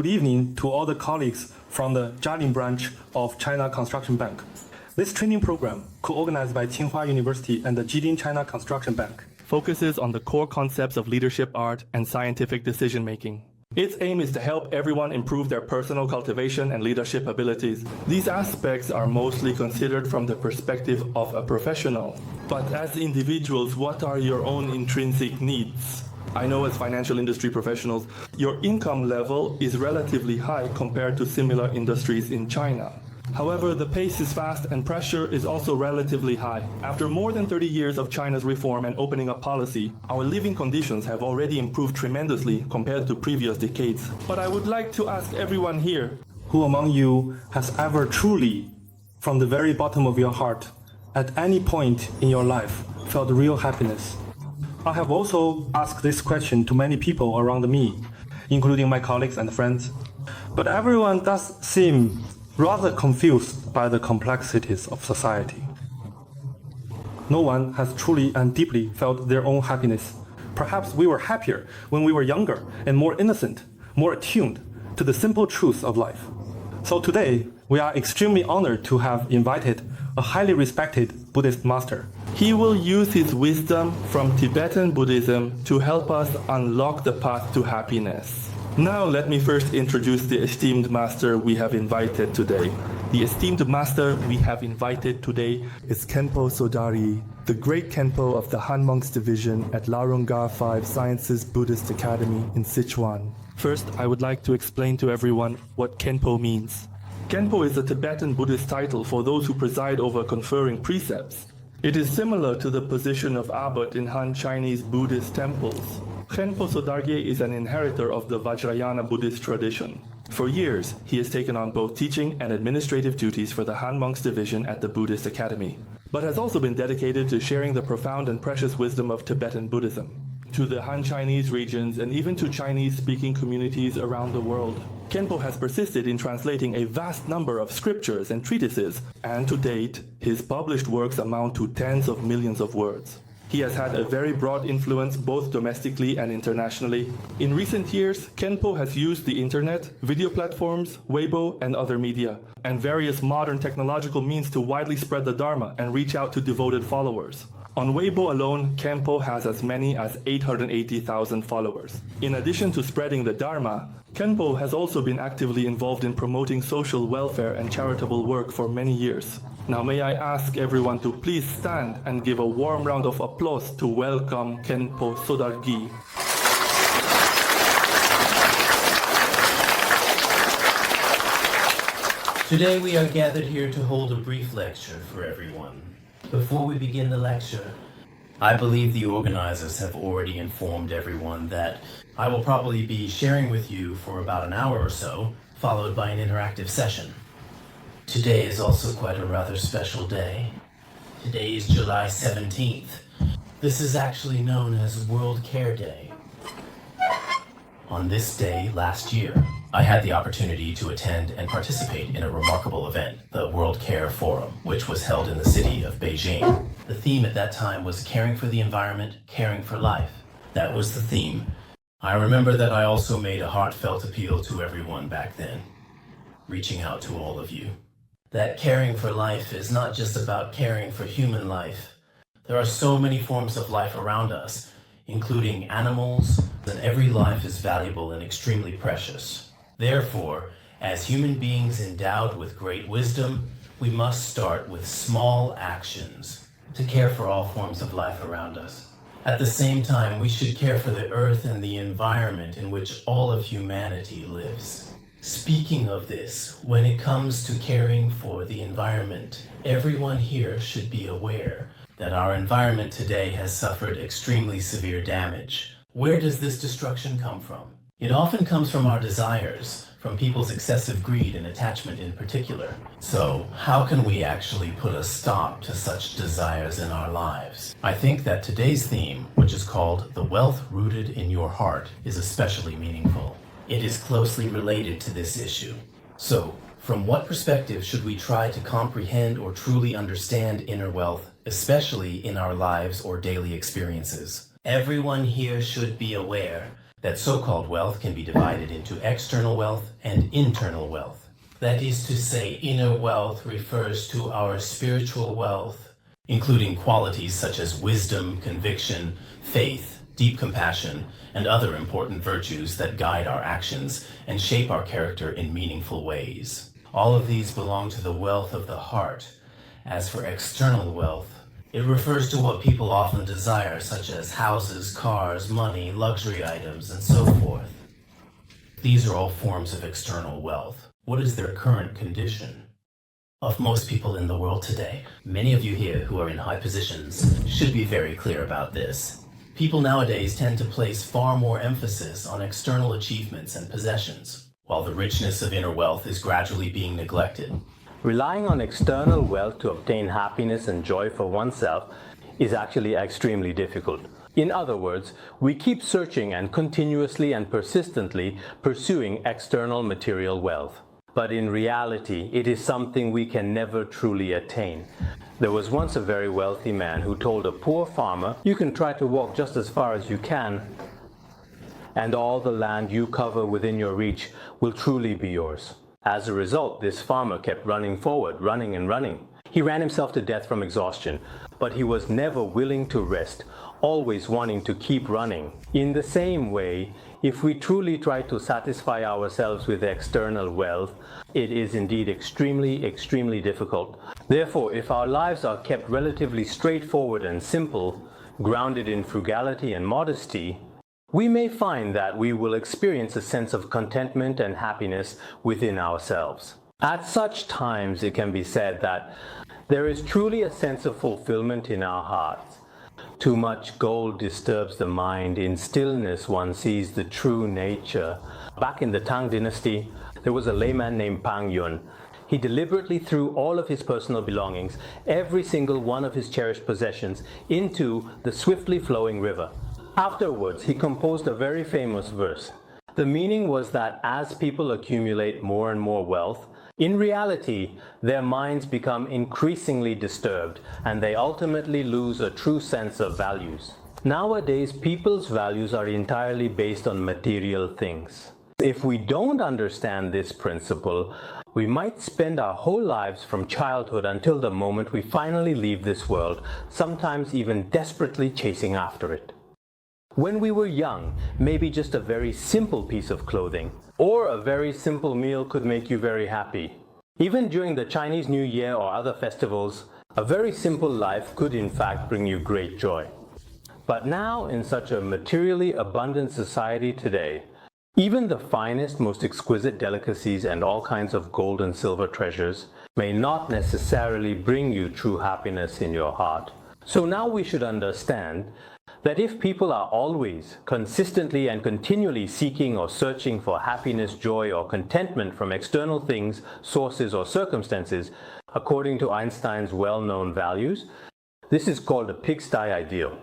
Good evening to all the colleagues from the Jialing branch of China Construction Bank. This training program, co-organized by Tsinghua University and the Jilin China Construction Bank, focuses on the core concepts of leadership art and scientific decision-making. Its aim is to help everyone improve their personal cultivation and leadership abilities. These aspects are mostly considered from the perspective of a professional. But as individuals, what are your own intrinsic needs? I know as financial industry professionals, your income level is relatively high compared to similar industries in China. However, the pace is fast and pressure is also relatively high. After more than 30 years of China's reform and opening up policy, our living conditions have already improved tremendously compared to previous decades. But I would like to ask everyone here, who among you has ever truly, from the very bottom of your heart, at any point in your life, felt real happiness? I have also asked this question to many people around me, including my colleagues and friends. But everyone does seem rather confused by the complexities of society. No one has truly and deeply felt their own happiness. Perhaps we were happier when we were younger and more innocent, more attuned to the simple truths of life. So today, we are extremely honored to have invited a highly respected Buddhist master. He will use his wisdom from Tibetan Buddhism to help us unlock the path to happiness. Now let me first introduce the esteemed master we have invited today. The esteemed master we have invited today is Khenpo Sodargye, the great Khenpo of the Han Monks Division at Larunga 5 Sciences Buddhist Academy in Sichuan. First, I would like to explain to everyone what Khenpo means. Khenpo is a Tibetan Buddhist title for those who preside over conferring precepts. It is similar to the position of abbot in Han Chinese Buddhist temples. Khenpo Sodargye is an inheritor of the Vajrayana Buddhist tradition. For years, he has taken on both teaching and administrative duties for the Han Monks Division at the Buddhist Academy, but has also been dedicated to sharing the profound and precious wisdom of Tibetan Buddhism to the Han Chinese regions and even to Chinese-speaking communities around the world. Khenpo has persisted in translating a vast number of scriptures and treatises, and to date, his published works amount to tens of millions of words. He has had a very broad influence both domestically and internationally. In recent years, Khenpo has used the internet, video platforms, Weibo, and other media, and various modern technological means to widely spread the Dharma and reach out to devoted followers. On Weibo alone, Khenpo has as many as 880,000 followers. In addition to spreading the Dharma, Khenpo has also been actively involved in promoting social welfare and charitable work for many years. Now may I ask everyone to please stand and give a warm round of applause to welcome Khenpo Sodargye. Today we are gathered here to hold a brief lecture for everyone. Before we begin the lecture, I believe the organizers have already informed everyone that I will probably be sharing with you for about an hour or so, followed by an interactive session. Today is also quite a rather special day. Today is July 17th. This is actually known as World Care Day. On this day last year, I had the opportunity to attend and participate in a remarkable event, the World Care Forum, which was held in the city of Beijing. The theme at that time was caring for the environment, caring for life. That was the theme. I remember that I also made a heartfelt appeal to everyone back then, reaching out to all of you. That caring for life is not just about caring for human life. There are so many forms of life around us, including animals, and every life is valuable and extremely precious. Therefore, as human beings endowed with great wisdom, we must start with small actions to care for all forms of life around us. At the same time, we should care for the earth and the environment in which all of humanity lives. Speaking of this, when it comes to caring for the environment, everyone here should be aware that our environment today has suffered extremely severe damage. Where does this destruction come from? It often comes from our desires, from people's excessive greed and attachment in particular. So, how can we actually put a stop to such desires in our lives? I think that today's theme, which is called The Wealth Rooted in Your Heart, is especially meaningful. It is closely related to this issue. So, from what perspective should we try to comprehend or truly understand inner wealth, especially in our lives or daily experiences? Everyone here should be aware that so-called wealth can be divided into external wealth and internal wealth. That is to say, inner wealth refers to our spiritual wealth, including qualities such as wisdom, conviction, faith, deep compassion, and other important virtues that guide our actions and shape our character in meaningful ways. All of these belong to the wealth of the heart. As for external wealth, it refers to what people often desire, such as houses, cars, money, luxury items, and so forth. These are all forms of external wealth. What is their current condition? Of most people in the world today, many of you here who are in high positions should be very clear about this. People nowadays tend to place far more emphasis on external achievements and possessions, while the richness of inner wealth is gradually being neglected. Relying on external wealth to obtain happiness and joy for oneself is actually extremely difficult. In other words, we keep searching and continuously and persistently pursuing external material wealth. But in reality, it is something we can never truly attain. There was once a very wealthy man who told a poor farmer, "You can try to walk just as far as you can, and all the land you cover within your reach will truly be yours." As a result, this farmer kept running forward, running and running. He ran himself to death from exhaustion, but he was never willing to rest, always wanting to keep running. In the same way, if we truly try to satisfy ourselves with external wealth, it is indeed extremely difficult. Therefore, if our lives are kept relatively straightforward and simple, grounded in frugality and modesty, we may find that we will experience a sense of contentment and happiness within ourselves. At such times, it can be said that there is truly a sense of fulfillment in our hearts. Too much gold disturbs the mind. In stillness, one sees the true nature. Back in the Tang dynasty, there was a layman named Pang Yun. He deliberately threw all of his personal belongings, every single one of his cherished possessions, into the swiftly flowing river. Afterwards, he composed a very famous verse. The meaning was that as people accumulate more and more wealth, in reality, their minds become increasingly disturbed and they ultimately lose a true sense of values. Nowadays, people's values are entirely based on material things. If we don't understand this principle, we might spend our whole lives from childhood until the moment we finally leave this world, sometimes even desperately chasing after it. When we were young, maybe just a very simple piece of clothing or a very simple meal could make you very happy. Even during the Chinese New Year or other festivals, a very simple life could in fact bring you great joy. But now, in such a materially abundant society today, even the finest, most exquisite delicacies and all kinds of gold and silver treasures may not necessarily bring you true happiness in your heart. So now we should understand that if people are always, consistently and continually seeking or searching for happiness, joy, or contentment from external things, sources, or circumstances, according to Einstein's well-known values, this is called a pigsty ideal.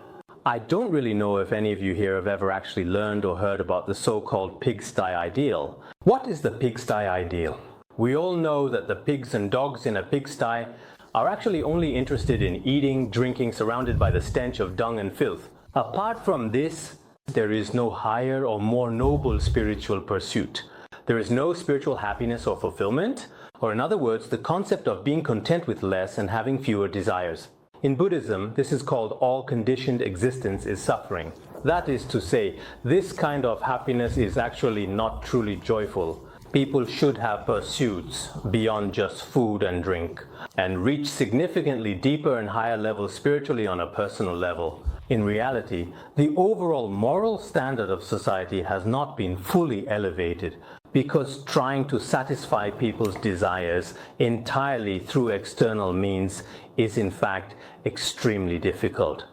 I don't really know if any of you here have ever actually learned or heard about the so-called pigsty ideal. What is the pigsty ideal? We all know that the pigs and dogs in a pigsty are actually only interested in eating, drinking, surrounded by the stench of dung and filth. Apart from this, there is no higher or more noble spiritual pursuit. There is no spiritual happiness or fulfillment, or in other words, the concept of being content with less and having fewer desires. In Buddhism, this is called all conditioned existence is suffering. That is to say, this kind of happiness is actually not truly joyful. People should have pursuits beyond just food and drink, and reach significantly deeper and higher levels spiritually on a personal level. In reality, the overall moral standard of society has not been fully elevated because trying to satisfy people's desires entirely through external means is in fact extremely difficult.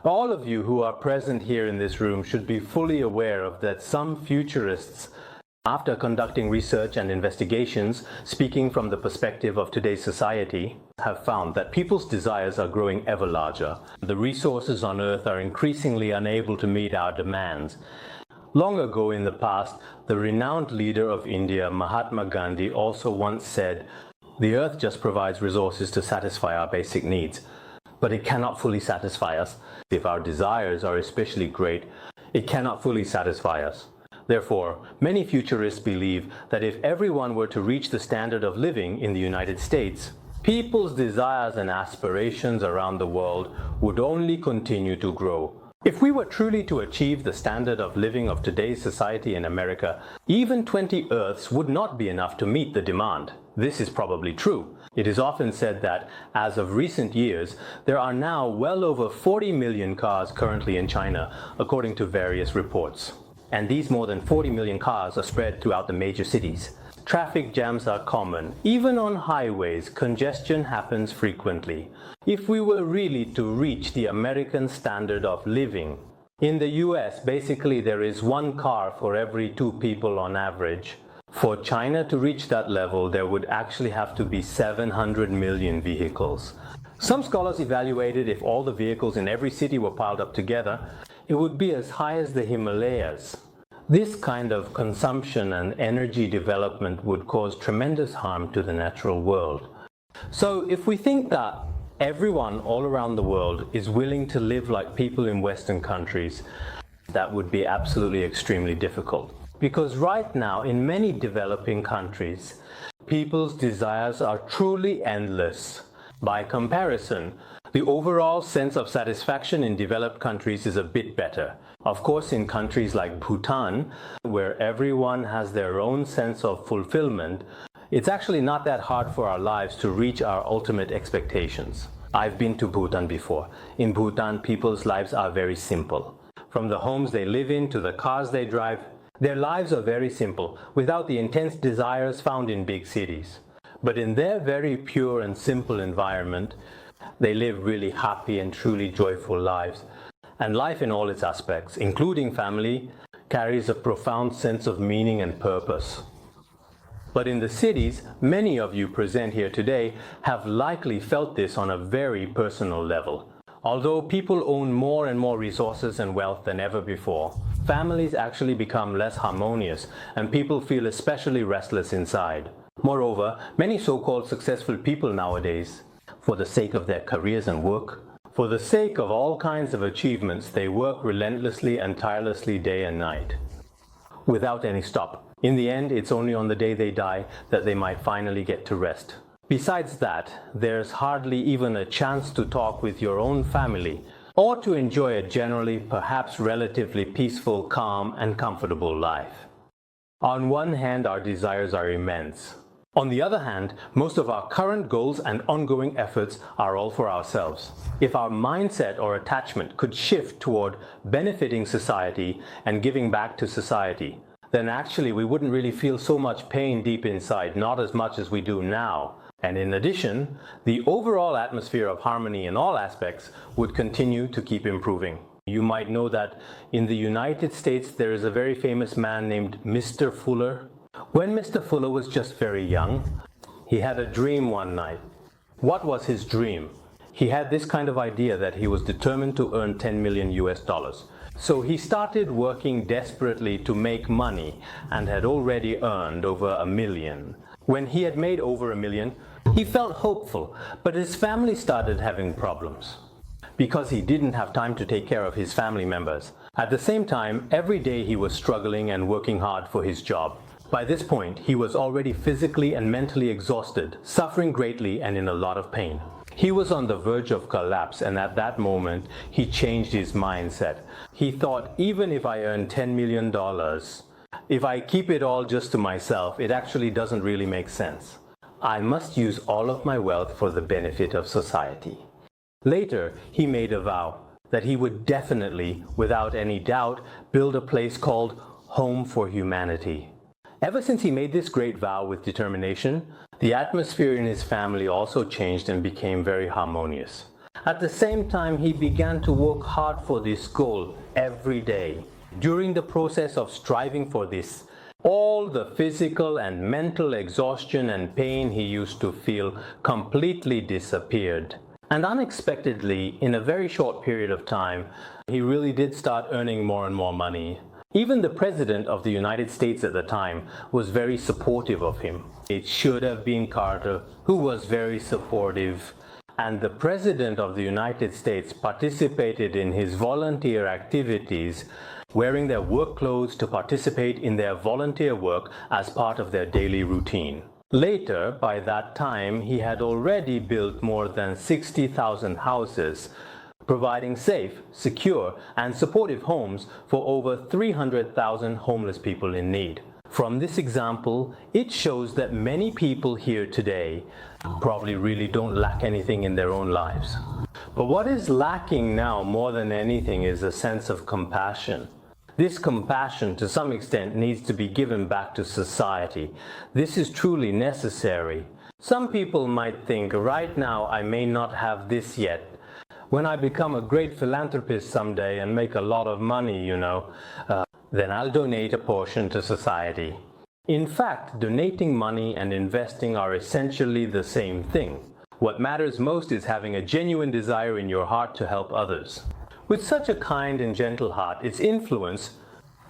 All of you who are present here in this room should be fully aware of that some futurists, after conducting research and investigations, speaking from the perspective of today's society, have found that people's desires are growing ever larger. The resources on Earth are increasingly unable to meet our demands. Long ago in the past, the renowned leader of India, Mahatma Gandhi, also once said, "The Earth just provides resources to satisfy our basic needs, but it cannot fully satisfy us. If our desires are especially great, it cannot fully satisfy us. Therefore, many futurists believe that if everyone were to reach the standard of living in the United States, people's desires and aspirations around the world would only continue to grow. If we were truly to achieve the standard of living of today's society in America, even 20 Earths would not be enough to meet the demand. This is probably true. It is often said that, as of recent years, there are now well over 40 million cars currently in China, according to various reports. And these more than 40 million cars are spread throughout the major cities. Traffic jams are common. Even on highways, congestion happens frequently. If we were really to reach the American standard of living, in the US, basically there is one car for every 2 people on average. For China to reach that level, there would actually have to be 700 million vehicles. Some scholars evaluated if all the vehicles in every city were piled up together, it would be as high as the Himalayas. This kind of consumption and energy development would cause tremendous harm to the natural world. So if we think that everyone all around the world is willing to live like people in Western countries, that would be absolutely extremely difficult. Because right now, in many developing countries, people's desires are truly endless. By comparison, the overall sense of satisfaction in developed countries is a bit better. Of course, in countries like Bhutan, where everyone has their own sense of fulfillment, it's actually not that hard for our lives to reach our ultimate expectations. I've been to Bhutan before. In Bhutan, people's lives are very simple. From the homes they live in to the cars they drive, their lives are very simple, without the intense desires found in big cities. But in their very pure and simple environment, they live really happy and truly joyful lives. And life in all its aspects, including family, carries a profound sense of meaning and purpose. But in the cities, many of you present here today have likely felt this on a very personal level. Although people own more and more resources and wealth than ever before, families actually become less harmonious and people feel especially restless inside. Moreover, many so-called successful people nowadays, for the sake of their careers and work, for the sake of all kinds of achievements, they work relentlessly and tirelessly day and night, without any stop. In the end, it's only on the day they die that they might finally get to rest. Besides that, there's hardly even a chance to talk with your own family, or to enjoy a generally, perhaps relatively peaceful, calm, and comfortable life. On one hand, our desires are immense. On the other hand, most of our current goals and ongoing efforts are all for ourselves. If our mindset or attachment could shift toward benefiting society and giving back to society, then actually we wouldn't really feel so much pain deep inside, not as much as we do now. And in addition, the overall atmosphere of harmony in all aspects would continue to keep improving. You might know that in the United States there is a very famous man named Mr. Fuller. When Mr. Fuller was just very young, he had a dream one night. What was his dream? He had this kind of idea that he was determined to earn 10 million US dollars. So he started working desperately to make money and had already earned over $1 million. When he had made over $1 million, he felt hopeful, but his family started having problems because he didn't have time to take care of his family members. At the same time, every day he was struggling and working hard for his job. By this point, he was already physically and mentally exhausted, suffering greatly and in a lot of pain. He was on the verge of collapse, and at that moment, he changed his mindset. He thought, even if I earn $10 million, if I keep it all just to myself, it actually doesn't really make sense. I must use all of my wealth for the benefit of society. Later, he made a vow that he would definitely, without any doubt, build a place called Home for Humanity. Ever since he made this great vow with determination, the atmosphere in his family also changed and became very harmonious. At the same time, he began to work hard for this goal every day. During the process of striving for this, all the physical and mental exhaustion and pain he used to feel completely disappeared. And unexpectedly, in a very short period of time, he really did start earning more and more money. Even the President of the United States at the time was very supportive of him. It should have been Carter, who was very supportive. And the President of the United States participated in his volunteer activities wearing their work clothes to participate in their volunteer work as part of their daily routine. Later, by that time, he had already built more than 60,000 houses, providing safe, secure, and supportive homes for over 300,000 homeless people in need. From this example, it shows that many people here today probably really don't lack anything in their own lives. But what is lacking now more than anything is a sense of compassion. This compassion, to some extent, needs to be given back to society. This is truly necessary. Some people might think, right now I may not have this yet. When I become a great philanthropist someday and make a lot of money, then I'll donate a portion to society. In fact, donating money and investing are essentially the same thing. What matters most is having a genuine desire in your heart to help others. With such a kind and gentle heart, its influence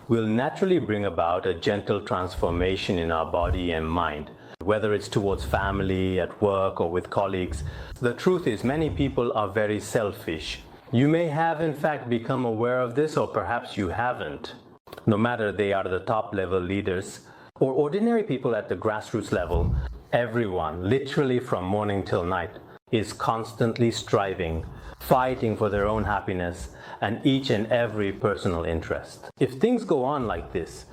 will naturally bring about a gentle transformation in our body and mind. Whether it's towards family, at work, or with colleagues, the truth is many people are very selfish. You may have in fact become aware of this, or perhaps you haven't. No matter they are the top level leaders or ordinary people at the grassroots level, everyone, literally from morning till night, is constantly striving, fighting for their own happiness and each and every personal interest. If things go on like this,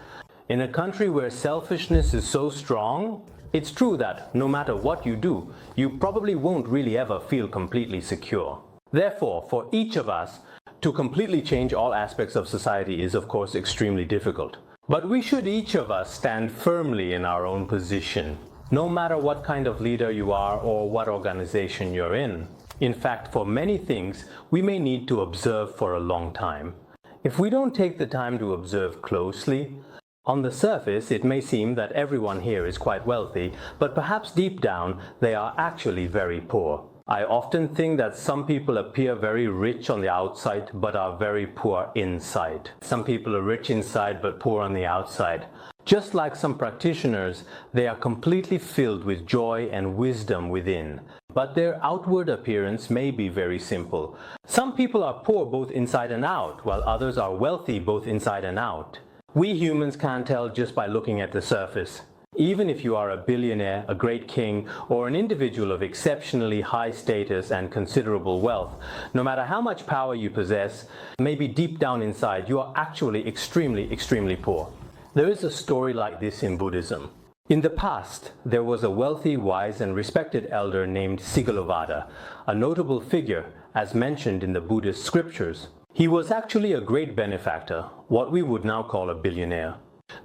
in a country where selfishness is so strong, it's true that no matter what you do, you probably won't really ever feel completely secure. Therefore, for each of us, to completely change all aspects of society is of course extremely difficult. But we should each of us stand firmly in our own position, no matter what kind of leader you are or what organization you're in. In fact, for many things, we may need to observe for a long time. If we don't take the time to observe closely, on the surface, it may seem that everyone here is quite wealthy, but perhaps deep down, they are actually very poor. I often think that some people appear very rich on the outside, but are very poor inside. Some people are rich inside, but poor on the outside. Just like some practitioners, they are completely filled with joy and wisdom within, but their outward appearance may be very simple. Some people are poor both inside and out, while others are wealthy both inside and out. We humans can't tell just by looking at the surface. Even if you are a billionaire, a great king, or an individual of exceptionally high status and considerable wealth, no matter how much power you possess, maybe deep down inside, you are actually extremely poor. There is a story like this in Buddhism. In the past, there was a wealthy, wise, and respected elder named Sigalovada, a notable figure as mentioned in the Buddhist scriptures. He was actually a great benefactor, what we would now call a billionaire.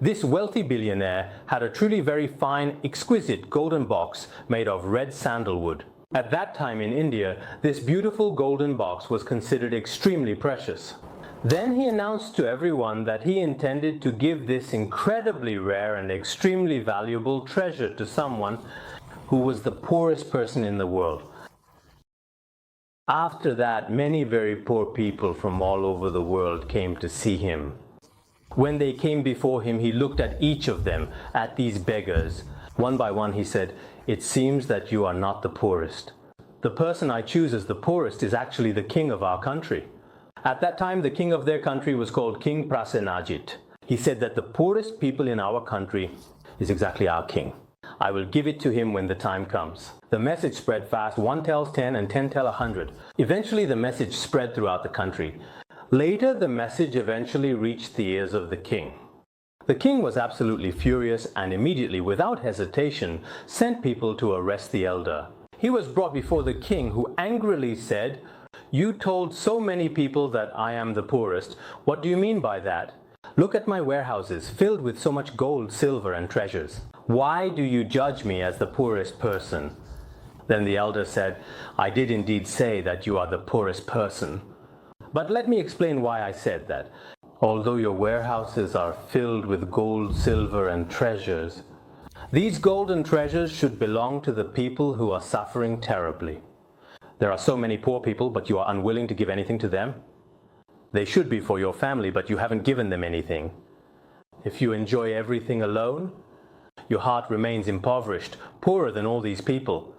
This wealthy billionaire had a truly very fine, exquisite golden box made of red sandalwood. At that time in India, this beautiful golden box was considered extremely precious. Then he announced to everyone that he intended to give this incredibly rare and extremely valuable treasure to someone who was the poorest person in the world. After that, many very poor people from all over the world came to see him. When they came before him, he looked at each of them, at these beggars. One by one he said, "It seems that you are not the poorest. The person I choose as the poorest is actually the king of our country." At that time, the king of their country was called King Prasenajit. He said that the poorest people in our country is exactly our king. I will give it to him when the time comes. The message spread fast. One tells 10 and 10 tell 100. Eventually the message spread throughout the country. Later the message eventually reached the ears of the king. The king was absolutely furious and immediately, without hesitation, sent people to arrest the elder. He was brought before the king, who angrily said, "You told so many people that I am the poorest. What do you mean by that? Look at my warehouses filled with so much gold, silver, and treasures. Why do you judge me as the poorest person?" Then the elder said, "I did indeed say that you are the poorest person. But let me explain why I said that. Although your warehouses are filled with gold, silver, and treasures, these golden treasures should belong to the people who are suffering terribly. There are so many poor people, but you are unwilling to give anything to them. They should be for your family, but you haven't given them anything. If you enjoy everything alone, your heart remains impoverished, poorer than all these people.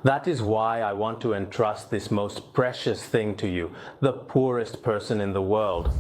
That is why I want to entrust this most precious thing to you, the poorest person in the world.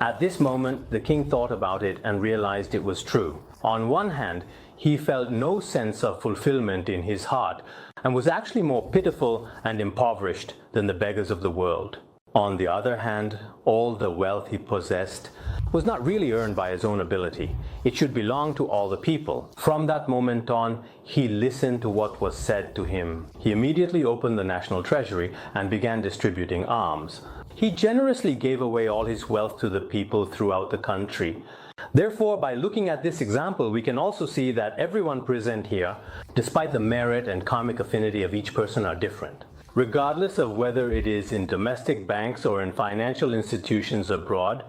At this moment, the king thought about it and realized it was true. On one hand, he felt no sense of fulfillment in his heart and was actually more pitiful and impoverished than the beggars of the world. On the other hand, all the wealth he possessed was not really earned by his own ability. It should belong to all the people. From that moment on, he listened to what was said to him. He immediately opened the national treasury and began distributing alms. He generously gave away all his wealth to the people throughout the country. Therefore, by looking at this example, we can also see that everyone present here, despite the merit and karmic affinity of each person, are different. Regardless of whether it is in domestic banks or in financial institutions abroad,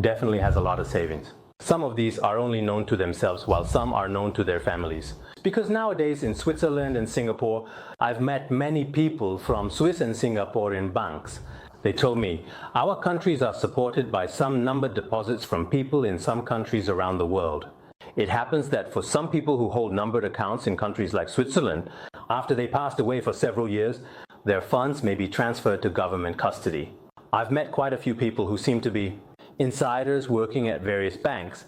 definitely has a lot of savings. Some of these are only known to themselves, while some are known to their families. Because nowadays in Switzerland and Singapore, I've met many people from Swiss and Singapore in banks. They told me, our countries are supported by some numbered deposits from people in some countries around the world. It happens that for some people who hold numbered accounts in countries like Switzerland, after they passed away for several years, their funds may be transferred to government custody. I've met quite a few people who seem to be insiders working at various banks.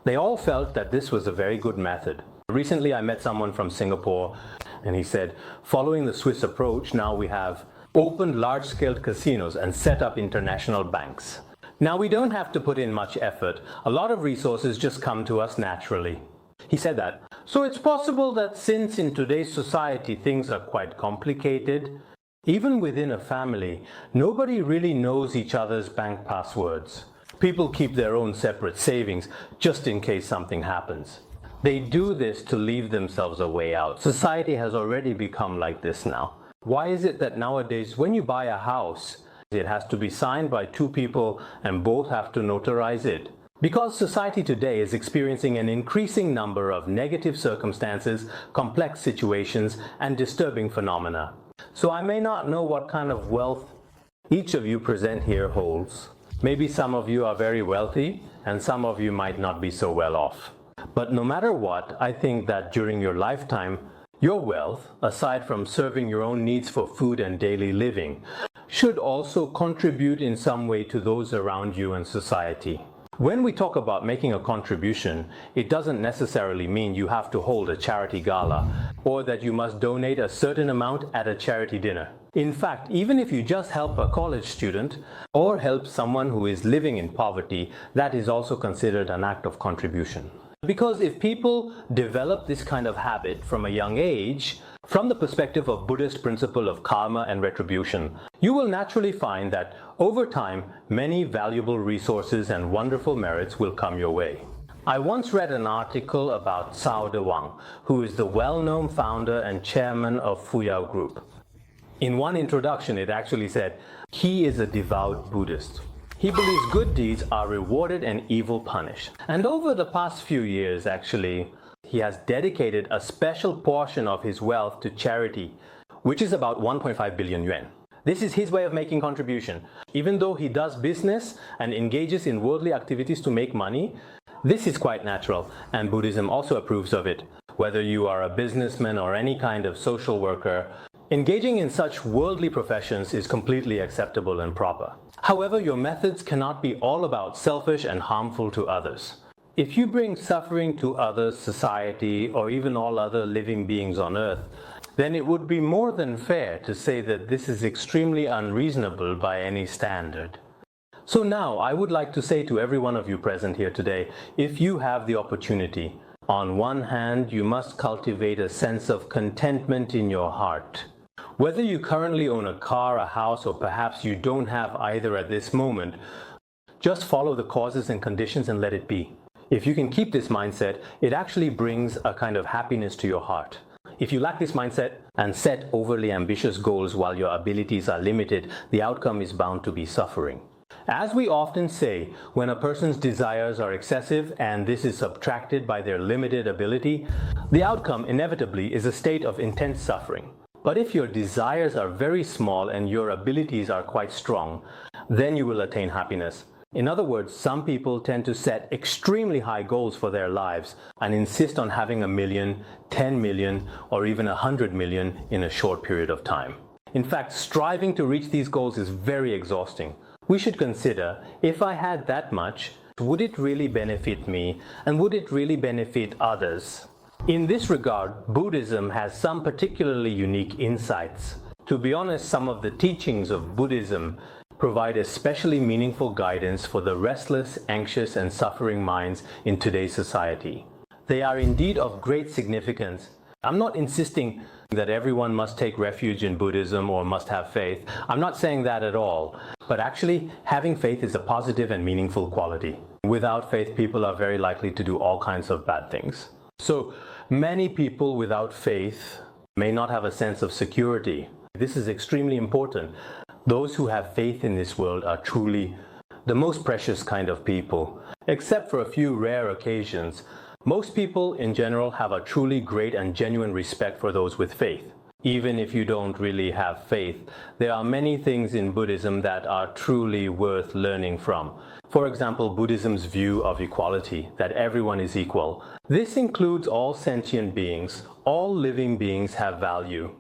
They all felt that this was a very good method. Recently, I met someone from Singapore, and he said, following the Swiss approach, now we have opened large-scale casinos and set up international banks. Now we don't have to put in much effort. A lot of resources just come to us naturally. He said that. So it's possible that since in today's society things are quite complicated, even within a family, nobody really knows each other's bank passwords. People keep their own separate savings just in case something happens. They do this to leave themselves a way out. Society has already become like this now. Why is it that nowadays when you buy a house, it has to be signed by two people and both have to notarize it? Because society today is experiencing an increasing number of negative circumstances, complex situations, and disturbing phenomena. So I may not know what kind of wealth each of you present here holds. Maybe some of you are very wealthy and some of you might not be so well off. But no matter what, I think that during your lifetime, your wealth, aside from serving your own needs for food and daily living, should also contribute in some way to those around you and society. When we talk about making a contribution, it doesn't necessarily mean you have to hold a charity gala or that you must donate a certain amount at a charity dinner. In fact, even if you just help a college student or help someone who is living in poverty, that is also considered an act of contribution. Because if people develop this kind of habit from a young age, from the perspective of Buddhist principle of karma and retribution, you will naturally find that over time, many valuable resources and wonderful merits will come your way. I once read an article about Cao De Wang, who is the well-known founder and chairman of Fuyao Group. In one introduction, it actually said, he is a devout Buddhist. He believes good deeds are rewarded and evil punished. And over the past few years, actually, he has dedicated a special portion of his wealth to charity, which is about 1.5 billion yuan. This is his way of making contribution. Even though he does business and engages in worldly activities to make money, this is quite natural, and Buddhism also approves of it. Whether you are a businessman or any kind of social worker, engaging in such worldly professions is completely acceptable and proper. However, your methods cannot be all about selfish and harmful to others. If you bring suffering to others, society, or even all other living beings on earth, then it would be more than fair to say that this is extremely unreasonable by any standard. So now, I would like to say to every one of you present here today, if you have the opportunity, on one hand, you must cultivate a sense of contentment in your heart. Whether you currently own a car, a house, or perhaps you don't have either at this moment, just follow the causes and conditions and let it be. If you can keep this mindset, it actually brings a kind of happiness to your heart. If you lack this mindset and set overly ambitious goals while your abilities are limited, the outcome is bound to be suffering. As we often say, when a person's desires are excessive and this is subtracted by their limited ability, the outcome inevitably is a state of intense suffering. But if your desires are very small and your abilities are quite strong, then you will attain happiness. In other words, some people tend to set extremely high goals for their lives and insist on having 1 million, 10 million, or even 100 million in a short period of time. In fact, striving to reach these goals is very exhausting. we should consider, if I had that much, would it really benefit me, and would it really benefit others? In this regard, Buddhism has some particularly unique insights. To be honest, some of the teachings of Buddhism provide especially meaningful guidance for the restless, anxious, and suffering minds in today's society. They are indeed of great significance. I'm not insisting that everyone must take refuge in Buddhism or must have faith. I'm not saying that at all. But actually, having faith is a positive and meaningful quality. Without faith, people are very likely to do all kinds of bad things. So, many people without faith may not have a sense of security. This is extremely important. Those who have faith in this world are truly the most precious kind of people. Except for a few rare occasions, most people in general have a truly great and genuine respect for those with faith. Even if you don't really have faith, there are many things in Buddhism that are truly worth learning from. For example, Buddhism's view of equality, that everyone is equal. This includes all sentient beings. All living beings have value.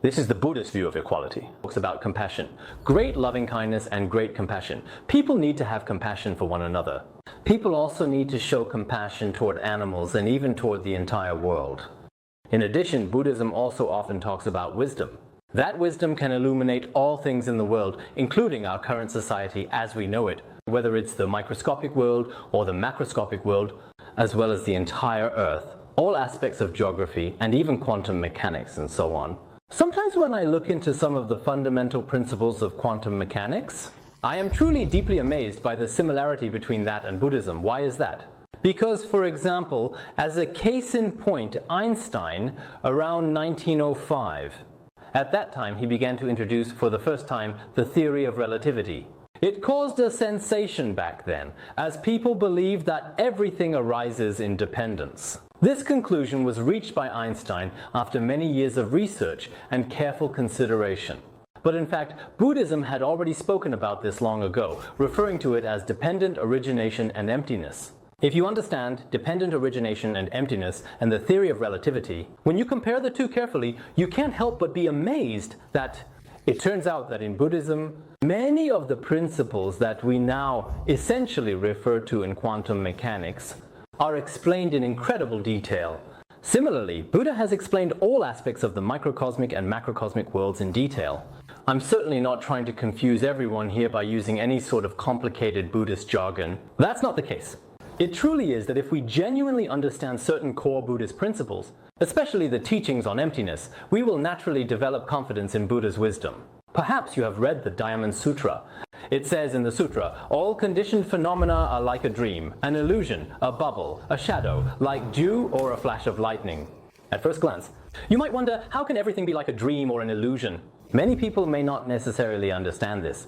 This is the Buddhist view of equality. It talks about compassion. Great loving kindness and great compassion. People need to have compassion for one another. People also need to show compassion toward animals and even toward the entire world. In addition, Buddhism also often talks about wisdom. That wisdom can illuminate all things in the world, including our current society as we know it, whether it's the microscopic world or the macroscopic world, as well as the entire Earth, all aspects of geography and even quantum mechanics and so on. Sometimes when I look into some of the fundamental principles of quantum mechanics, I am truly deeply amazed by the similarity between that and Buddhism. Why is that? Because, for example, as a case in point, Einstein, around 1905, at that time he began to introduce for the first time the theory of relativity. It caused a sensation back then, as people believed that everything arises in dependence. This conclusion was reached by Einstein after many years of research and careful consideration. But in fact, Buddhism had already spoken about this long ago, referring to it as dependent origination and emptiness. If you understand dependent origination and emptiness and the theory of relativity, when you compare the two carefully, you can't help but be amazed that it turns out that in Buddhism, many of the principles that we now essentially refer to in quantum mechanics are explained in incredible detail. Similarly, Buddha has explained all aspects of the microcosmic and macrocosmic worlds in detail. I'm certainly not trying to confuse everyone here by using any sort of complicated Buddhist jargon. That's not the case. It truly is that if we genuinely understand certain core Buddhist principles, especially the teachings on emptiness, we will naturally develop confidence in Buddha's wisdom. Perhaps you have read the Diamond Sutra. It says in the sutra, all conditioned phenomena are like a dream, an illusion, a bubble, a shadow, like dew or a flash of lightning. At first glance, you might wonder, how can everything be like a dream or an illusion? Many people may not necessarily understand this.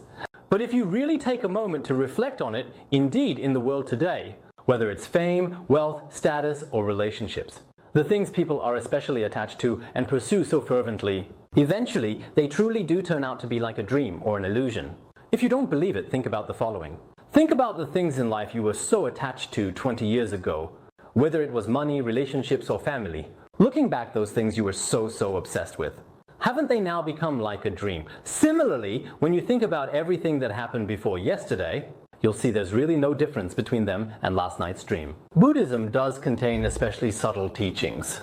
But if you really take a moment to reflect on it, indeed in the world today, whether it's fame, wealth, status, or relationships, the things people are especially attached to and pursue so fervently, eventually they truly do turn out to be like a dream or an illusion. If you don't believe it, think about the following. Think about the things in life you were so attached to 20 years ago, whether it was money, relationships, or family. Looking back, those things you were so obsessed with. Haven't they now become like a dream? Similarly, when you think about everything that happened before yesterday, you'll see there's really no difference between them and last night's dream. Buddhism does contain especially subtle teachings.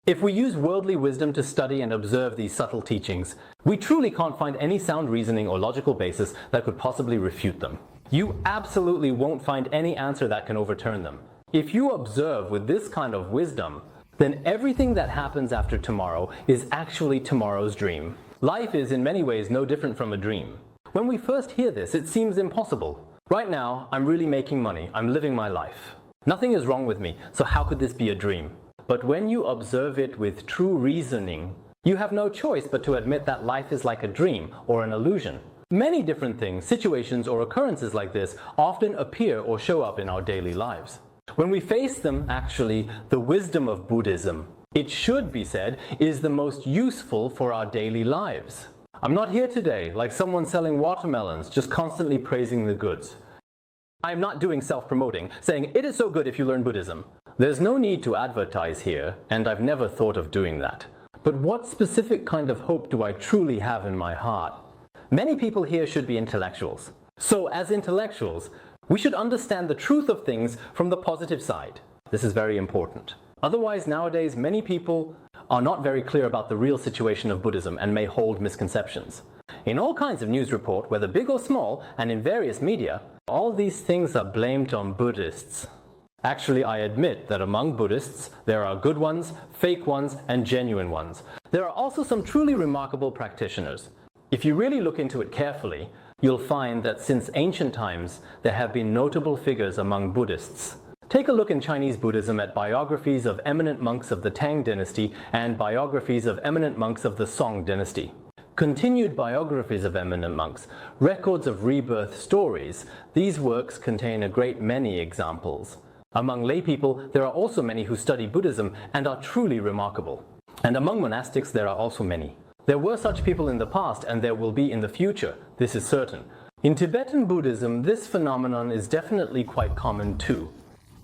If we use worldly wisdom to study and observe these subtle teachings, we truly can't find any sound reasoning or logical basis that could possibly refute them. You absolutely won't find any answer that can overturn them. If you observe with this kind of wisdom, then everything that happens after tomorrow is actually tomorrow's dream. Life is in many ways no different from a dream. When we first hear this, it seems impossible. Right now, I'm really making money. I'm living my life. Nothing is wrong with me, so how could this be a dream? But when you observe it with true reasoning, you have no choice but to admit that life is like a dream or an illusion. Many different things, situations, or occurrences like this often appear or show up in our daily lives. When we face them, actually, the wisdom of Buddhism, it should be said, is the most useful for our daily lives. I'm not here today like someone selling watermelons, just constantly praising the goods. I'm not doing self-promoting, saying it is so good if you learn Buddhism. There's no need to advertise here, and I've never thought of doing that. But what specific kind of hope do I truly have in my heart? Many people here should be intellectuals. So, as intellectuals, we should understand the truth of things from the positive side. This is very important. Otherwise, nowadays, many people are not very clear about the real situation of Buddhism and may hold misconceptions. In all kinds of news report, whether big or small, and in various media, all these things are blamed on Buddhists. Actually, I admit that among Buddhists, there are good ones, fake ones, and genuine ones. There are also some truly remarkable practitioners. If you really look into it carefully, you'll find that since ancient times, there have been notable figures among Buddhists. Take a look in Chinese Buddhism at biographies of eminent monks of the Tang dynasty and biographies of eminent monks of the Song dynasty. Continued biographies of eminent monks, records of rebirth stories, these works contain a great many examples. Among lay people, there are also many who study Buddhism and are truly remarkable. And among monastics, there are also many. There were such people in the past, and there will be in the future, this is certain. In Tibetan Buddhism, this phenomenon is definitely quite common too.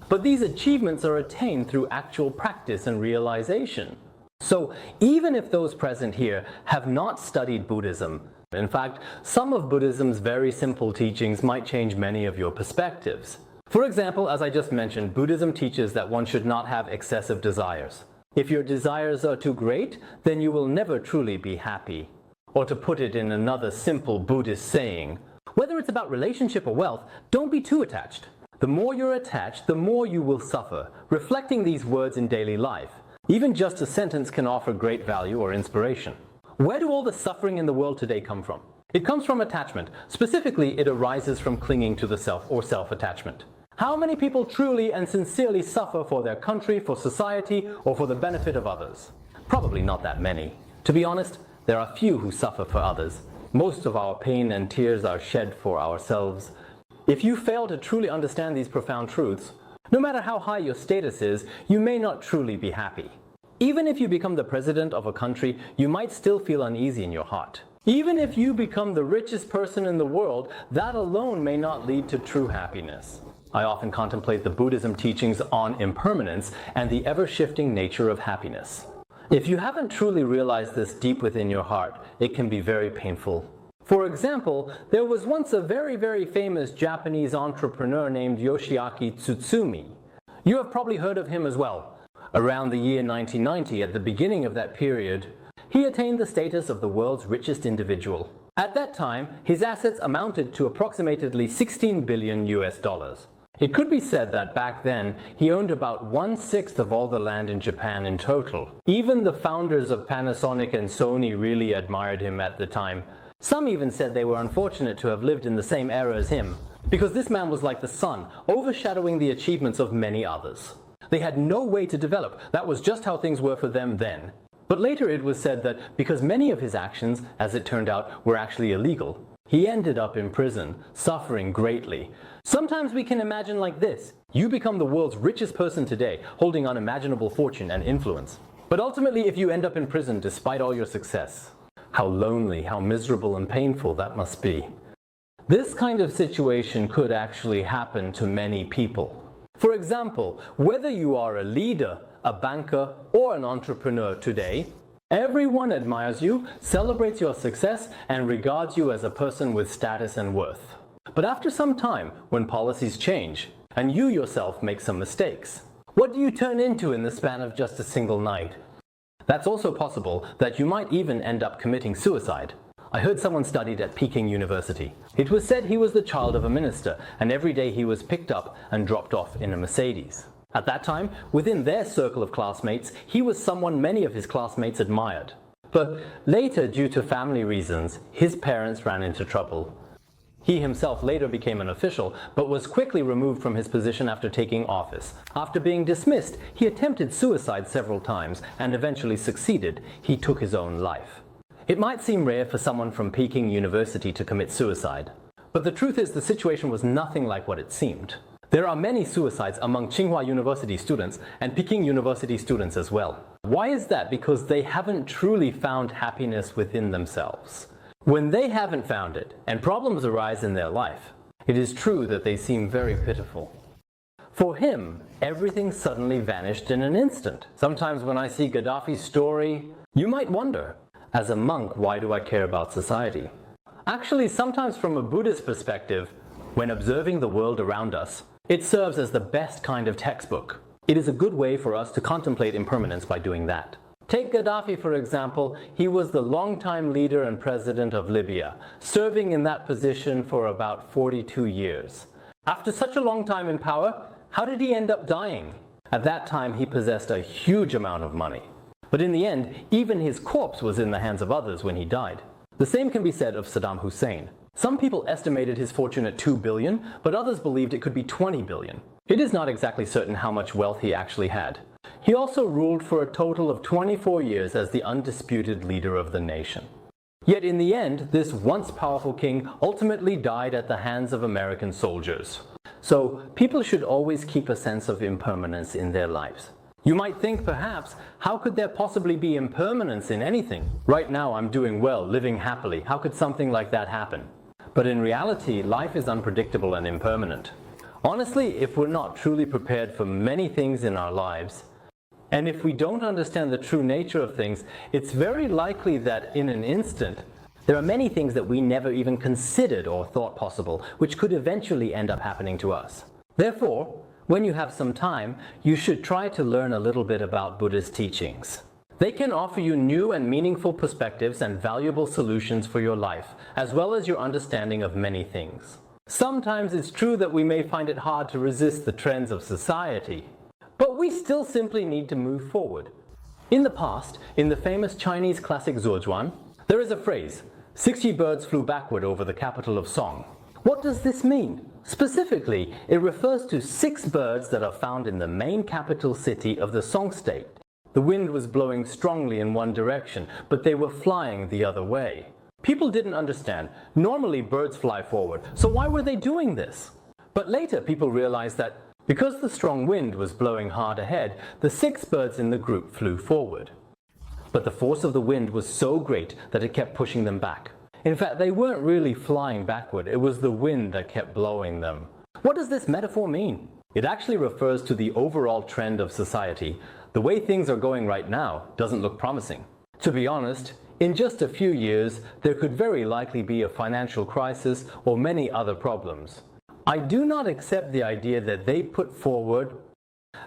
But these achievements are attained through actual practice and realization. So even if those present here have not studied Buddhism, in fact, some of Buddhism's very simple teachings might change many of your perspectives. For example, as I just mentioned, Buddhism teaches that one should not have excessive desires. If your desires are too great, then you will never truly be happy. Or to put it in another simple Buddhist saying, whether it's about relationship or wealth, don't be too attached. The more you're attached, the more you will suffer. Reflecting these words in daily life, even just a sentence can offer great value or inspiration. Where do all the suffering in the world today come from? It comes from attachment. Specifically, it arises from clinging to the self or self-attachment. How many people truly and sincerely suffer for their country, for society, or for the benefit of others? Probably not that many. To be honest, there are few who suffer for others. Most of our pain and tears are shed for ourselves. If you fail to truly understand these profound truths, no matter how high your status is, you may not truly be happy. Even if you become the president of a country, you might still feel uneasy in your heart. Even if you become the richest person in the world, that alone may not lead to true happiness. I often contemplate the Buddhism teachings on impermanence and the ever-shifting nature of happiness. If you haven't truly realized this deep within your heart, it can be very painful. For example, there was once a very famous Japanese entrepreneur named Yoshiaki Tsutsumi. You have probably heard of him as well. Around the year 1990, at the beginning of that period, he attained the status of the world's richest individual. At that time, his assets amounted to approximately $16 billion. It could be said that back then, he owned about 1/6 of all the land in Japan in total. Even the founders of Panasonic and Sony really admired him at the time. Some even said they were unfortunate to have lived in the same era as him, because this man was like the sun, overshadowing the achievements of many others. They had no way to develop. That was just how things were for them then. But later it was said that because many of his actions, as it turned out, were actually illegal, he ended up in prison, suffering greatly. Sometimes we can imagine like this. You become the world's richest person today, holding unimaginable fortune and influence. But ultimately, if you end up in prison despite all your success, how lonely, how miserable and painful that must be. This kind of situation could actually happen to many people. For example, whether you are a leader, a banker, or an entrepreneur today, everyone admires you, celebrates your success, and regards you as a person with status and worth. But after some time, when policies change, and you yourself make some mistakes, what do you turn into in the span of just a single night? That's also possible that you might even end up committing suicide. I heard someone studied at Peking University. It was said he was the child of a minister, and every day he was picked up and dropped off in a Mercedes. At that time, within their circle of classmates, he was someone many of his classmates admired. But later, due to family reasons, his parents ran into trouble. He himself later became an official, but was quickly removed from his position after taking office. After being dismissed, he attempted suicide several times and eventually succeeded. He took his own life. It might seem rare for someone from Peking University to commit suicide, but the truth is the situation was nothing like what it seemed. There are many suicides among Tsinghua University students and Peking University students as well. Why is that? Because they haven't truly found happiness within themselves. When they haven't found it, and problems arise in their life, it is true that they seem very pitiful. For him, everything suddenly vanished in an instant. Sometimes when I see Gaddafi's story, you might wonder, as a monk, why do I care about society? Actually, sometimes from a Buddhist perspective, when observing the world around us, it serves as the best kind of textbook. It is a good way for us to contemplate impermanence by doing that. Take Gaddafi, for example. He was the longtime leader and president of Libya, serving in that position for about 42 years. After such a long time in power, how did he end up dying? At that time, he possessed a huge amount of money. But in the end, even his corpse was in the hands of others when he died. The same can be said of Saddam Hussein. Some people estimated his fortune at 2 billion, but others believed it could be 20 billion. It is not exactly certain how much wealth he actually had. He also ruled for a total of 24 years as the undisputed leader of the nation. Yet in the end, this once powerful king ultimately died at the hands of American soldiers. So people should always keep a sense of impermanence in their lives. You might think, perhaps, how could there possibly be impermanence in anything? Right now I'm doing well, living happily. How could something like that happen? But in reality, life is unpredictable and impermanent. Honestly, if we're not truly prepared for many things in our lives, and if we don't understand the true nature of things, it's very likely that in an instant, there are many things that we never even considered or thought possible, which could eventually end up happening to us. Therefore, when you have some time, you should try to learn a little bit about Buddhist teachings. They can offer you new and meaningful perspectives and valuable solutions for your life, as well as your understanding of many things. Sometimes it's true that we may find it hard to resist the trends of society, but we still simply need to move forward. In the past, in the famous Chinese classic Zhuozhuan, there is a phrase, 60 birds flew backward over the capital of Song. What does this mean? Specifically, it refers to 6 birds that are found in the main capital city of the Song state. The wind was blowing strongly in one direction, but they were flying the other way. People didn't understand. Normally birds fly forward, so why were they doing this? But later people realized that because the strong wind was blowing hard ahead, the 6 birds in the group flew forward. But the force of the wind was so great that it kept pushing them back. In fact, they weren't really flying backward, it was the wind that kept blowing them. What does this metaphor mean? It actually refers to the overall trend of society. The way things are going right now doesn't look promising. To be honest, in just a few years, there could very likely be a financial crisis or many other problems. I do not accept the idea that they put forward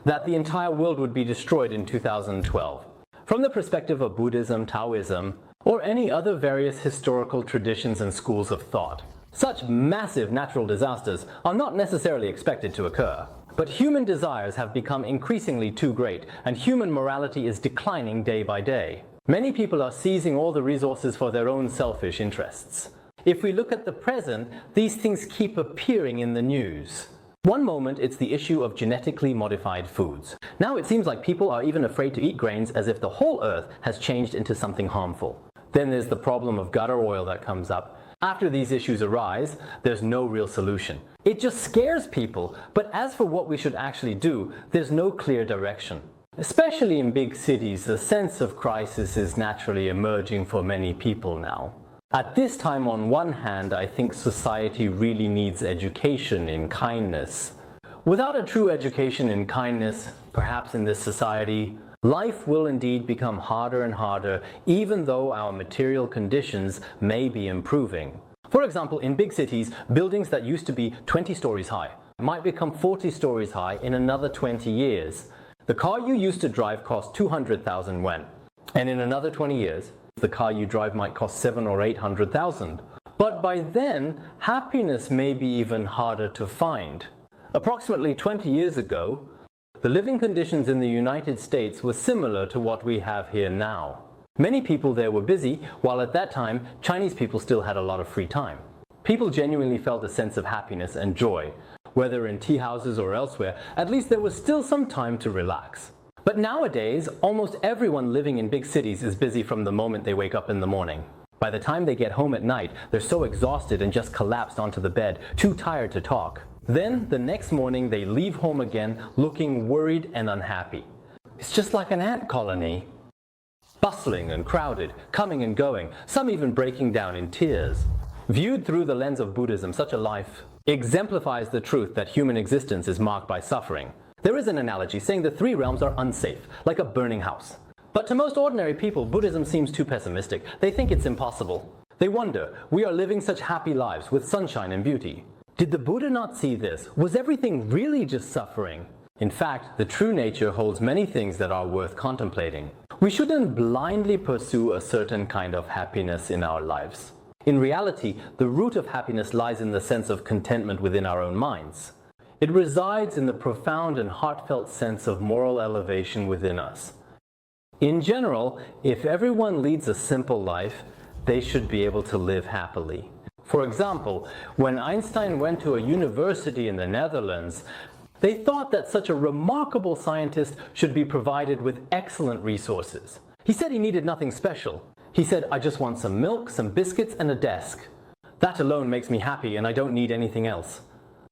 that the entire world would be destroyed in 2012. From the perspective of Buddhism, Taoism, or any other various historical traditions and schools of thought, such massive natural disasters are not necessarily expected to occur. But human desires have become increasingly too great, and human morality is declining day by day. Many people are seizing all the resources for their own selfish interests. If we look at the present, these things keep appearing in the news. One moment it's the issue of genetically modified foods. Now it seems like people are even afraid to eat grains as if the whole earth has changed into something harmful. Then there's the problem of gutter oil that comes up. After these issues arise, there's no real solution. It just scares people, but as for what we should actually do, there's no clear direction. Especially in big cities, the sense of crisis is naturally emerging for many people now. At this time, on one hand, I think society really needs education in kindness. Without a true education in kindness, perhaps in this society, life will indeed become harder and harder, even though our material conditions may be improving. For example, in big cities, buildings that used to be 20 stories high might become 40 stories high in another 20 years. The car you used to drive cost 200,000 yuan, and in another 20 years, the car you drive might cost 700,000 or 800,000. But by then, happiness may be even harder to find. Approximately 20 years ago, the living conditions in the United States were similar to what we have here now. Many people there were busy, while at that time, Chinese people still had a lot of free time. People genuinely felt a sense of happiness and joy. Whether in tea houses or elsewhere, at least there was still some time to relax. But nowadays, almost everyone living in big cities is busy from the moment they wake up in the morning. By the time they get home at night, they're so exhausted and just collapsed onto the bed, too tired to talk. Then, the next morning, they leave home again, looking worried and unhappy. It's just like an ant colony. Bustling and crowded, coming and going, some even breaking down in tears. Viewed through the lens of Buddhism, such a life exemplifies the truth that human existence is marked by suffering. There is an analogy saying the 3 realms are unsafe, like a burning house. But to most ordinary people, Buddhism seems too pessimistic. They think it's impossible. They wonder, we are living such happy lives with sunshine and beauty. Did the Buddha not see this? Was everything really just suffering? In fact, the true nature holds many things that are worth contemplating. We shouldn't blindly pursue a certain kind of happiness in our lives. In reality, the root of happiness lies in the sense of contentment within our own minds. It resides in the profound and heartfelt sense of moral elevation within us. In general, if everyone leads a simple life, they should be able to live happily. For example, when Einstein went to a university in the Netherlands, they thought that such a remarkable scientist should be provided with excellent resources. He said he needed nothing special. He said, I just want some milk, some biscuits, and a desk. That alone makes me happy and I don't need anything else.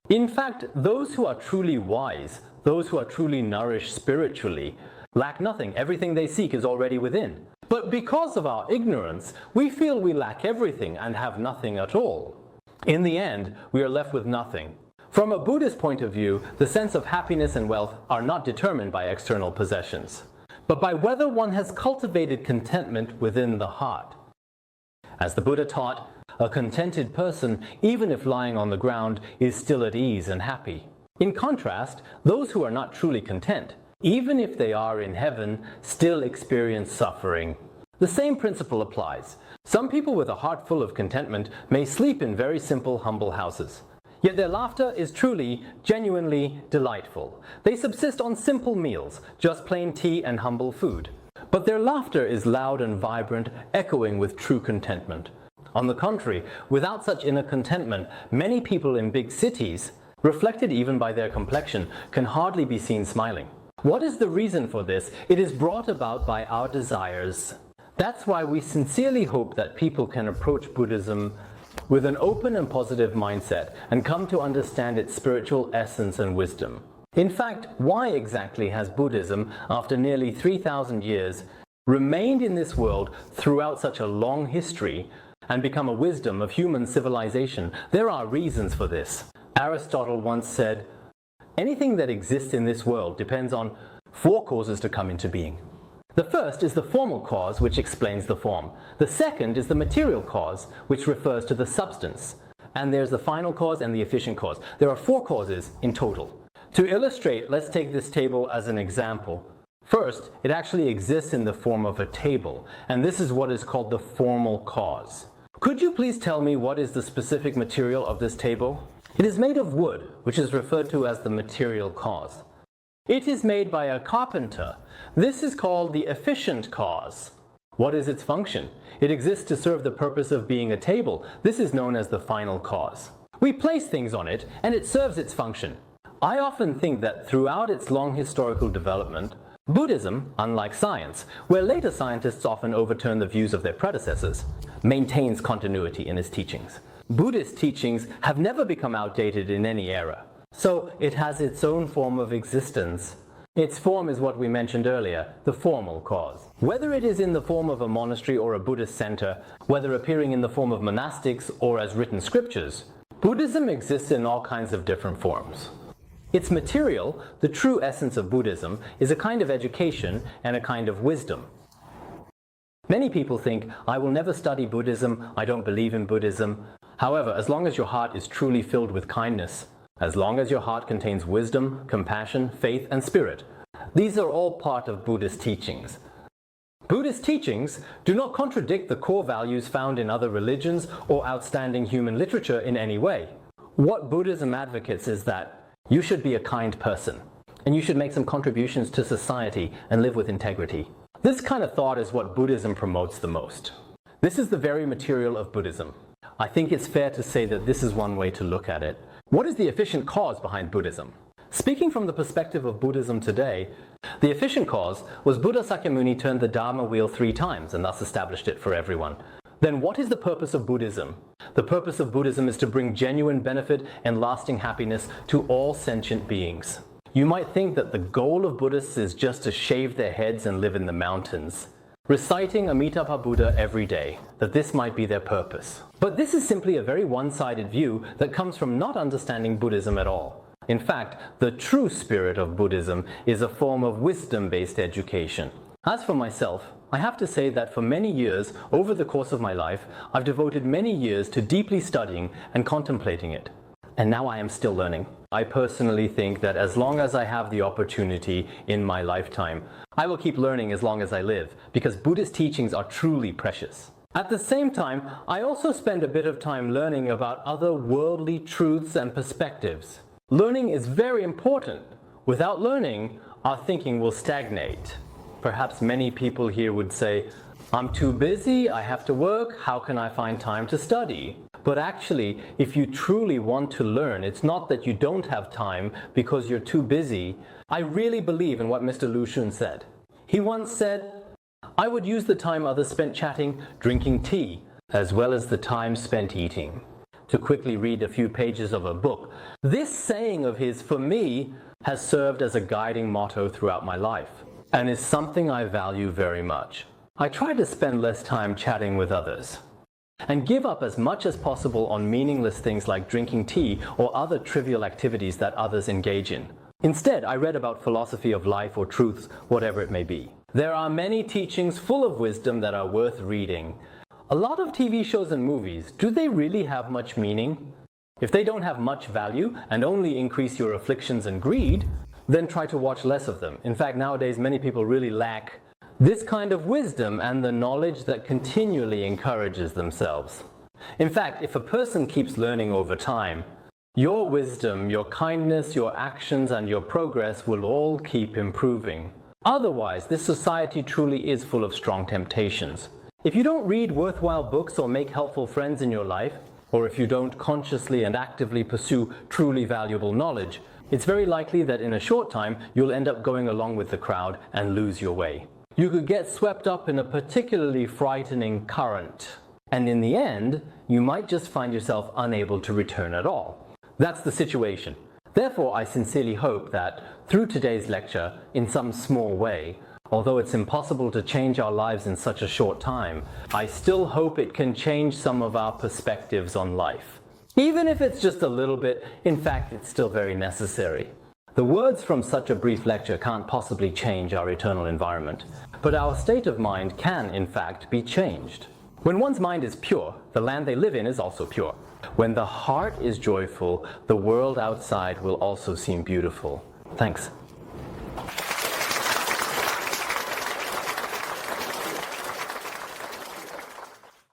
In fact, those who are truly wise, those who are truly nourished spiritually, lack nothing. Everything they seek is already within. But because of our ignorance, we feel we lack everything and have nothing at all. In the end, we are left with nothing. From a Buddhist point of view, the sense of happiness and wealth are not determined by external possessions, but by whether one has cultivated contentment within the heart. As the Buddha taught, a contented person, even if lying on the ground, is still at ease and happy. In contrast, those who are not truly content, even if they are in heaven, still experience suffering. The same principle applies. Some people with a heart full of contentment may sleep in very simple, humble houses. Yet their laughter is truly, genuinely delightful. They subsist on simple meals, just plain tea and humble food. But their laughter is loud and vibrant, echoing with true contentment. On the contrary, without such inner contentment, many people in big cities, reflected even by their complexion, can hardly be seen smiling. What is the reason for this? It is brought about by our desires. That's why we sincerely hope that people can approach Buddhism with an open and positive mindset and come to understand its spiritual essence and wisdom. In fact, why exactly has Buddhism, after nearly 3,000 years, remained in this world throughout such a long history and become a wisdom of human civilization? There are reasons for this. Aristotle once said, anything that exists in this world depends on 4 causes to come into being. The first is the formal cause, which explains the form. The second is the material cause, which refers to the substance. And there's the final cause and the efficient cause. There are 4 causes in total. To illustrate, let's take this table as an example. First, it actually exists in the form of a table, and this is what is called the formal cause. Could you please tell me what is the specific material of this table? It is made of wood, which is referred to as the material cause. It is made by a carpenter. This is called the efficient cause. What is its function? It exists to serve the purpose of being a table. This is known as the final cause. We place things on it, and it serves its function. I often think that throughout its long historical development, Buddhism, unlike science, where later scientists often overturn the views of their predecessors, maintains continuity in its teachings. Buddhist teachings have never become outdated in any era. So it has its own form of existence. Its form is what we mentioned earlier, the formal cause. Whether it is in the form of a monastery or a Buddhist center, whether appearing in the form of monastics or as written scriptures, Buddhism exists in all kinds of different forms. Its material, the true essence of Buddhism, is a kind of education and a kind of wisdom. Many people think, I will never study Buddhism, I don't believe in Buddhism. However, as long as your heart is truly filled with kindness, as long as your heart contains wisdom, compassion, faith, and spirit, these are all part of Buddhist teachings. Buddhist teachings do not contradict the core values found in other religions or outstanding human literature in any way. What Buddhism advocates is that you should be a kind person, and you should make some contributions to society and live with integrity. This kind of thought is what Buddhism promotes the most. This is the very material of Buddhism. I think it's fair to say that this is one way to look at it. What is the efficient cause behind Buddhism? Speaking from the perspective of Buddhism today, the efficient cause was Buddha Sakyamuni turned the Dharma wheel 3 times and thus established it for everyone. Then what is the purpose of Buddhism? The purpose of Buddhism is to bring genuine benefit and lasting happiness to all sentient beings. You might think that the goal of Buddhists is just to shave their heads and live in the mountains, reciting Amitabha Buddha every day, that this might be their purpose. But this is simply a very one-sided view that comes from not understanding Buddhism at all. In fact, the true spirit of Buddhism is a form of wisdom-based education. As for myself, I have to say that for many years, over the course of my life, I've devoted many years to deeply studying and contemplating it. And now I am still learning. I personally think that as long as I have the opportunity in my lifetime, I will keep learning as long as I live, because Buddhist teachings are truly precious. At the same time, I also spend a bit of time learning about other worldly truths and perspectives. Learning is very important. Without learning, our thinking will stagnate. Perhaps many people here would say, I'm too busy, I have to work, how can I find time to study? But actually, if you truly want to learn, it's not that you don't have time because you're too busy. I really believe in what Mr. Lu Xun said. He once said, I would use the time others spent chatting, drinking tea, as well as the time spent eating, to quickly read a few pages of a book. This saying of his, for me, has served as a guiding motto throughout my life, and is something I value very much. I try to spend less time chatting with others, and give up as much as possible on meaningless things like drinking tea or other trivial activities that others engage in. Instead, I read about philosophy of life or truths, whatever it may be. There are many teachings full of wisdom that are worth reading. A lot of TV shows and movies, do they really have much meaning? If they don't have much value and only increase your afflictions and greed, then try to watch less of them. In fact, nowadays many people really lack this kind of wisdom and the knowledge that continually encourages themselves. In fact, if a person keeps learning over time, your wisdom, your kindness, your actions, and your progress will all keep improving. Otherwise, this society truly is full of strong temptations. If you don't read worthwhile books or make helpful friends in your life, or if you don't consciously and actively pursue truly valuable knowledge, it's very likely that in a short time you'll end up going along with the crowd and lose your way. You could get swept up in a particularly frightening current, and in the end, you might just find yourself unable to return at all. That's the situation. Therefore, I sincerely hope that through today's lecture, in some small way, although it's impossible to change our lives in such a short time, I still hope it can change some of our perspectives on life. Even if it's just a little bit, in fact, it's still very necessary. The words from such a brief lecture can't possibly change our eternal environment, but our state of mind can, in fact, be changed. When one's mind is pure, the land they live in is also pure. When the heart is joyful, the world outside will also seem beautiful. Thanks.